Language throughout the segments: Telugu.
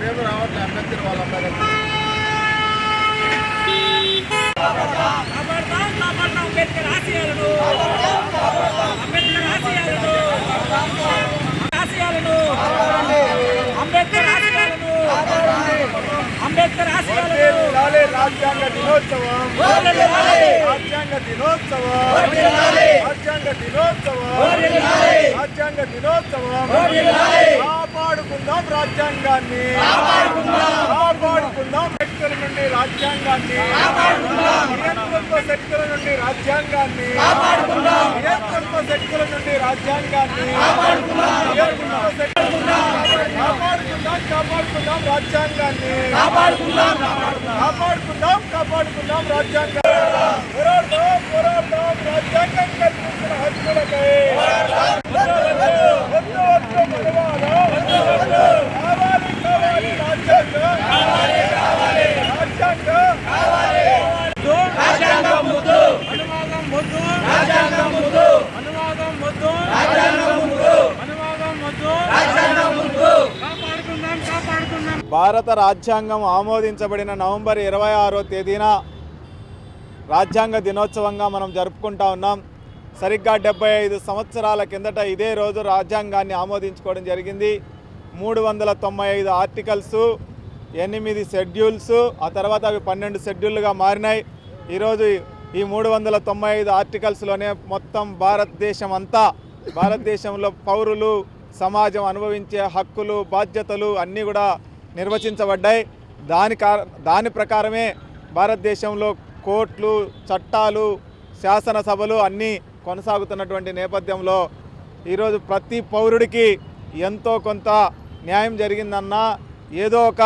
పేర్లు రావట్లేదు అంబేద్కర్ వాళ్ళ అమ్మాయి అంబేద్కర్ ఆశయాలను రాజ్యాంగ దినోత్సవం రాజ్యాంగ దినోత్సవం రాజ్యాంగ దినోత్సవం రాజ్యాంగ దినోత్సవం కాపాడుకుందాం రాజ్యాంగాన్ని కాపాడుకుందాం శక్తుల నుండి రాజ్యాంగాన్ని నియంత్రణ శక్తుల నుండి రాజ్యాంగాన్ని నియంత్రణ శక్తుల నుండి రాజ్యాంగాన్ని కాపాడుకుందాం రాజ్యాంగాన్ని కాపాడుకుందాం రాజ్యాంగాన్ని పోరాడదాం రాజ్యాంగం కల్పించిన హక్కులకై కావాలి రాజ్యాంగం భారత రాజ్యాంగం ఆమోదించబడిన నవంబర్ 26వ తేదీన రాజ్యాంగ దినోత్సవంగా మనం జరుపుకుంటా ఉన్నాం. సరిగ్గా 75 సంవత్సరాల కిందట ఇదే రోజు రాజ్యాంగాన్ని ఆమోదించుకోవడం జరిగింది. 395 ఆర్టికల్స్, 8 షెడ్యూల్స్, ఆ తర్వాత అవి 12 షెడ్యూల్గా మారినాయి. ఈరోజు ఈ 395 ఆర్టికల్స్లోనే మొత్తం భారతదేశంలో పౌరులు సమాజం అనుభవించే హక్కులు బాధ్యతలు అన్నీ కూడా నిర్వచించబడ్డాయి. దాని ప్రకారమే భారతదేశంలో కోర్టులు చట్టాలు శాసనసభలు అన్నీ కొనసాగుతున్నటువంటి నేపథ్యంలో ఈరోజు ప్రతి పౌరుడికి ఎంతో కొంత న్యాయం జరిగిందన్నా ఏదో ఒక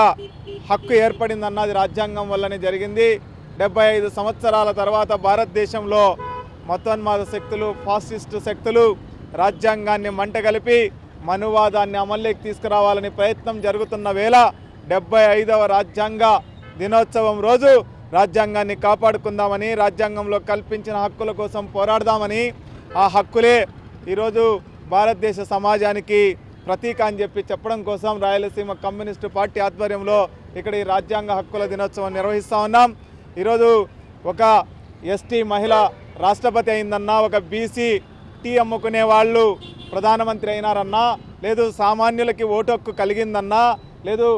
హక్కు ఏర్పడిందన్నా అది రాజ్యాంగం వల్లనే జరిగింది. 75 సంవత్సరాల తర్వాత భారతదేశంలో మతోన్మాద శక్తులు ఫాసిస్టు శక్తులు రాజ్యాంగాన్ని మంటగలిపి మనువాదాన్ని అమల్లోకి తీసుకురావాలని ప్రయత్నం జరుగుతున్న వేళ 75వ రాజ్యాంగ దినోత్సవం రోజు రాజ్యాంగాన్ని కాపాడుకుందామని రాజ్యాంగంలో కల్పించిన హక్కుల కోసం పోరాడదామని ఆ హక్కులే ఈరోజు భారతదేశ సమాజానికి ప్రతీక అని చెప్పడం కోసం రాయలసీమ కమ్యూనిస్టు పార్టీ ఆధ్వర్యంలో ఇక్కడ ఈ రాజ్యాంగ హక్కుల దినోత్సవం నిర్వహిస్తూ ఉన్నాం. ఈరోజు ఒక ఎస్టీ మహిళ రాష్ట్రపతి అయిందన్నా, ఒక బీసీ టీ అమ్ముకునే వాళ్ళు ప్రధానమంత్రి అయినారన్నా, లేదు సామాన్యులకి ఓటు హక్కు కలిగిందన్నా, లేదు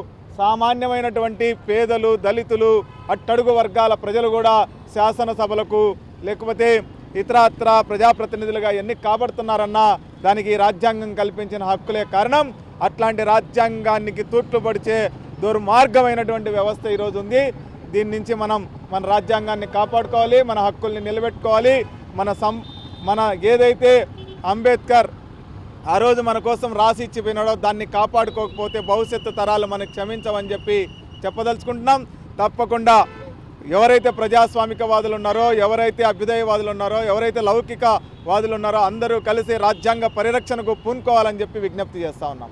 సామాన్యమైనటువంటి పేదలు దళితులు అట్టడుగు వర్గాల ప్రజలు కూడా శాసనసభలకు లేకపోతే ఇతరత్ర ప్రజాప్రతినిధులుగా ఎన్ని కాబడుతున్నారన్నా దానికి రాజ్యాంగం కల్పించిన హక్కులే కారణం. అట్లాంటి రాజ్యాంగానికి తూట్లు పడిచే దుర్మార్గమైనటువంటి వ్యవస్థ ఈరోజు ఉంది. దీని నుంచి మన రాజ్యాంగాన్ని కాపాడుకోవాలి, మన హక్కుల్ని నిలబెట్టుకోవాలి. మన ఏదైతే అంబేద్కర్ ఆ రోజు మన కోసం రాసి ఇచ్చిపోయినాడో దాన్ని కాపాడుకోకపోతే భవిష్యత్తు తరాలు మనకు క్షమించవని చెప్పదలుచుకుంటున్నాం. తప్పకుండా ఎవరైతే ప్రజాస్వామికవాదులు ఉన్నారో, ఎవరైతే అభ్యుదయవాదులు ఉన్నారో, ఎవరైతే లౌకిక వాదులు ఉన్నారో అందరూ కలిసి రాజ్యాంగ పరిరక్షణకు పూనుకోవాలని విజ్ఞప్తి చేస్తూ ఉన్నాం.